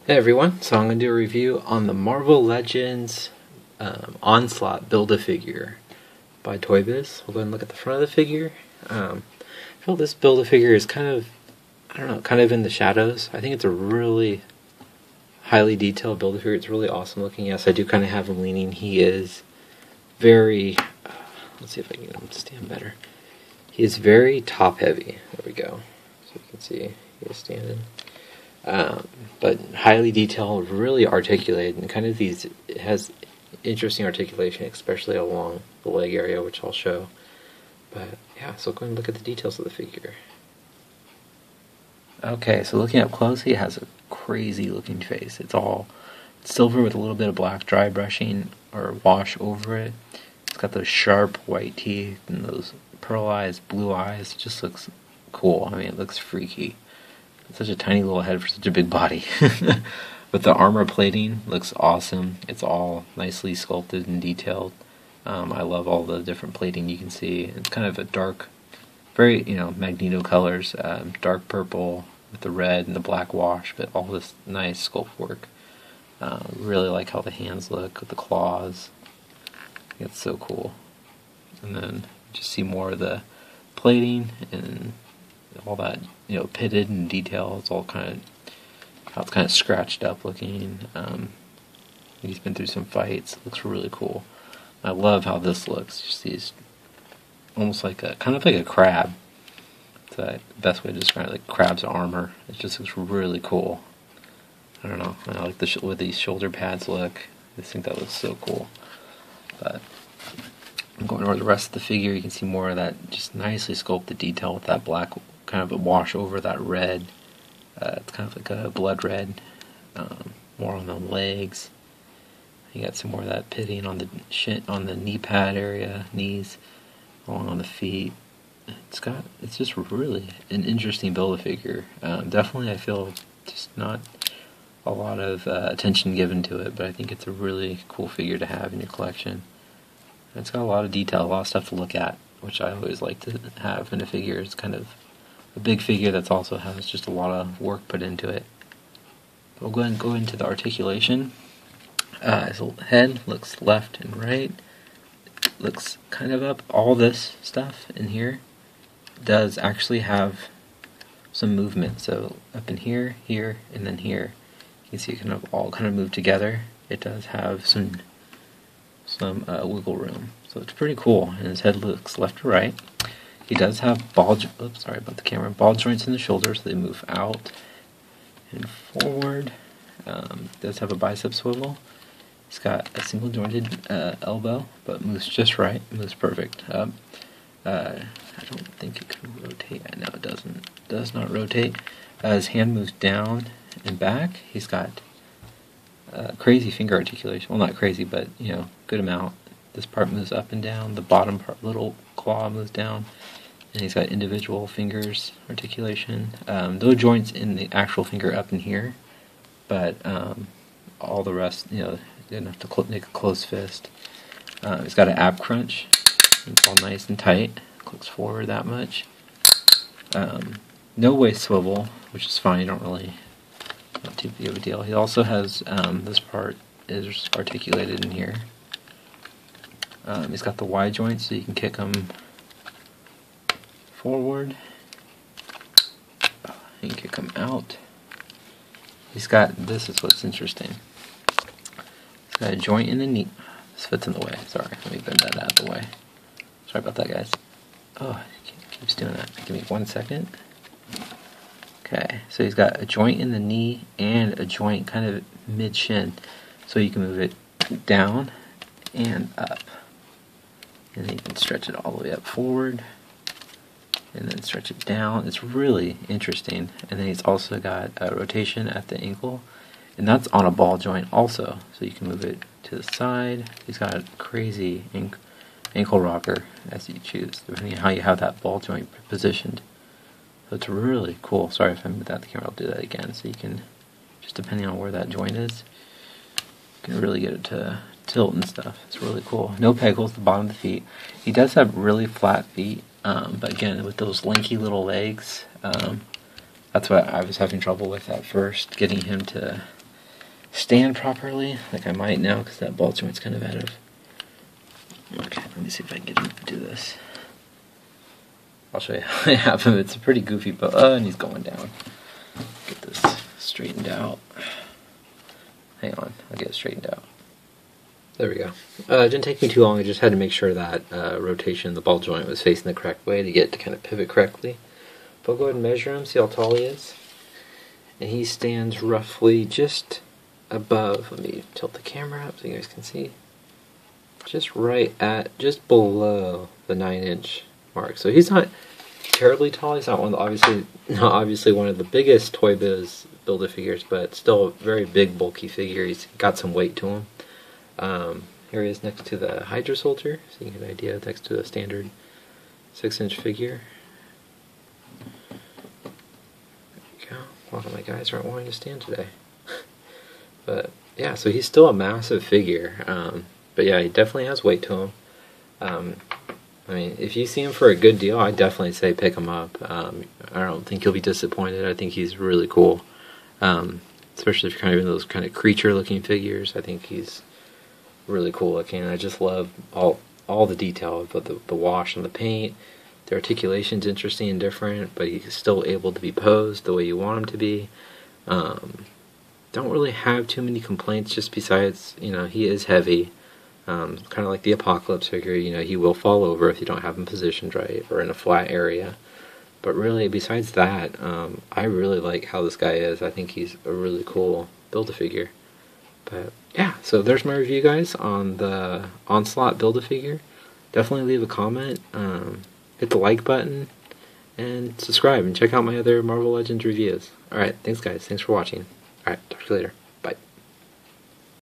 Hey everyone, so I'm going to do a review on the Marvel Legends Onslaught Build-A-Figure by Toy Biz. We'll go ahead and look at the front of the figure. I feel this Build-A-Figure is kind of in the shadows. I think it's a really highly detailed Build-A-Figure. It's really awesome looking. Yes, I do kind of have him leaning. He is very, let's see if I can get him to stand better. He is very top-heavy. There we go. So you can see he is standing. But highly detailed, really articulated, and kind of it has interesting articulation, especially along the leg area, which I'll show. But yeah, so go ahead and look at the details of the figure. Okay, so looking up close, he has a crazy looking face. It's all silver with a little bit of black dry brushing or wash over it. It's got those sharp white teeth and those pearl eyes, blue eyes. It just looks cool. I mean, it looks freaky. Such a tiny little head for such a big body. But the armor plating looks awesome. It's all nicely sculpted and detailed. I love all the different plating you can see. It's kind of a dark, very, Magneto colors. Dark purple with the red and the black wash, but all this nice sculpt work. Really like how the hands look with the claws. It's so cool. And then just see more of the plating and all that, pitted and detailed. It's all kind of scratched up looking. He's been through some fights. It looks really cool. I love how this looks. Just these, almost like a crab. It's the best way to describe it, like crab's armor. It just looks really cool. I don't know. I like the way these shoulder pads look. I just think that looks so cool. But I'm going over the rest of the figure. You can see more of that just nicely sculpted detail with that black kind of a wash over that red. It's kind of like a blood red. More on the legs. You got some more of that pitting on the knee pad area, knees, along on the feet. It's just really an interesting Build-A-Figure. Definitely, I feel just not a lot of attention given to it, but I think it's a really cool figure to have in your collection. It's got a lot of detail, a lot of stuff to look at, which I always like to have in a figure. It's kind of a big figure that also has just a lot of work put into it. We'll go ahead and go into the articulation. His head looks left and right. It looks kind of up. All this stuff in here does actually have some movement. So up in here, here, and then here. You can see it all move together. It does have some wiggle room. So it's pretty cool. And his head looks left to right. He does have ball joints in the shoulders, so they move out and forward. Does have a bicep swivel. He's got a single jointed elbow, but moves just right, moves perfect. I don't think it can rotate. No, it doesn't. It does not rotate. His hand moves down and back. He's got crazy finger articulation. Well, not crazy, but good amount. This part moves up and down. The bottom part, little claw, moves down. And he's got individual fingers articulation. No joints in the actual finger up in here, but all the rest, good enough to make a closed fist. He's got an ab crunch. It's all nice and tight. Clicks forward that much. No waist swivel, which is fine. Not too big of a deal. He also has this part is articulated in here. He's got the Y joints, so you can kick him forward. You can kick him out. He's got, this is what's interesting. He's got a joint in the knee. This fits in the way. Sorry, let me bend that out of the way. Sorry about that, guys. Oh, it keeps doing that. Give me 1 second. Okay, so he's got a joint in the knee and a joint kind of mid-shin. So you can move it down and up. And then you can stretch it all the way up forward. And then stretch it down. It's really interesting. And then he's also got a rotation at the ankle. And that's on a ball joint also. So you can move it to the side. He's got a crazy ankle rocker as you choose, depending on how you have that ball joint positioned. So it's really cool. Sorry if I moved out the camera, I'll do that again. So you can, just depending on where that joint is, you can really get it to tilt and stuff. It's really cool. No peg holes at the bottom of the feet. He does have really flat feet, but again, with those lanky little legs, that's what I was having trouble with at first, getting him to stand properly, like I might now, because that ball joint's kind of out of... Okay, let me see if I can get him to do this. I'll show you half of it. It's a pretty goofy bow. And he's going down. Get this straightened out. Hang on, I'll get it straightened out. There we go. It didn't take me too long. I just had to make sure that rotation of the ball joint was facing the correct way to get it to kind of pivot correctly. But I'll go ahead and measure him, see how tall he is. And he stands roughly just above, let me tilt the camera up so you guys can see, just just below the 9-inch mark. So he's not terribly tall. He's not obviously one of the biggest Toy Biz Build-A-Figures, but still a very big, bulky figure. He's got some weight to him. Here he is next to the Hydra Soldier, so you get an idea, next to a standard 6-inch figure. There you go. A lot of my guys aren't wanting to stand today. But yeah, so he's still a massive figure. But yeah, he definitely has weight to him. I mean, if you see him for a good deal, I'd definitely say pick him up. I don't think you'll be disappointed. I think he's really cool. Especially if you're kind of in those kind of creature-looking figures. I think he's really cool looking. I just love all the detail of the wash and the paint. The articulation's interesting and different, but he's still able to be posed the way you want him to be. Don't really have too many complaints, just besides, he is heavy. Kind of like the Apocalypse figure, he will fall over if you don't have him positioned right or in a flat area. But really, besides that, I really like how this guy is. I think he's a really cool Build-A-Figure. But yeah, so there's my review, guys, on the Onslaught Build-A-Figure. Definitely leave a comment, hit the like button, and subscribe, and check out my other Marvel Legends reviews. Alright, thanks guys, thanks for watching. Alright, talk to you later.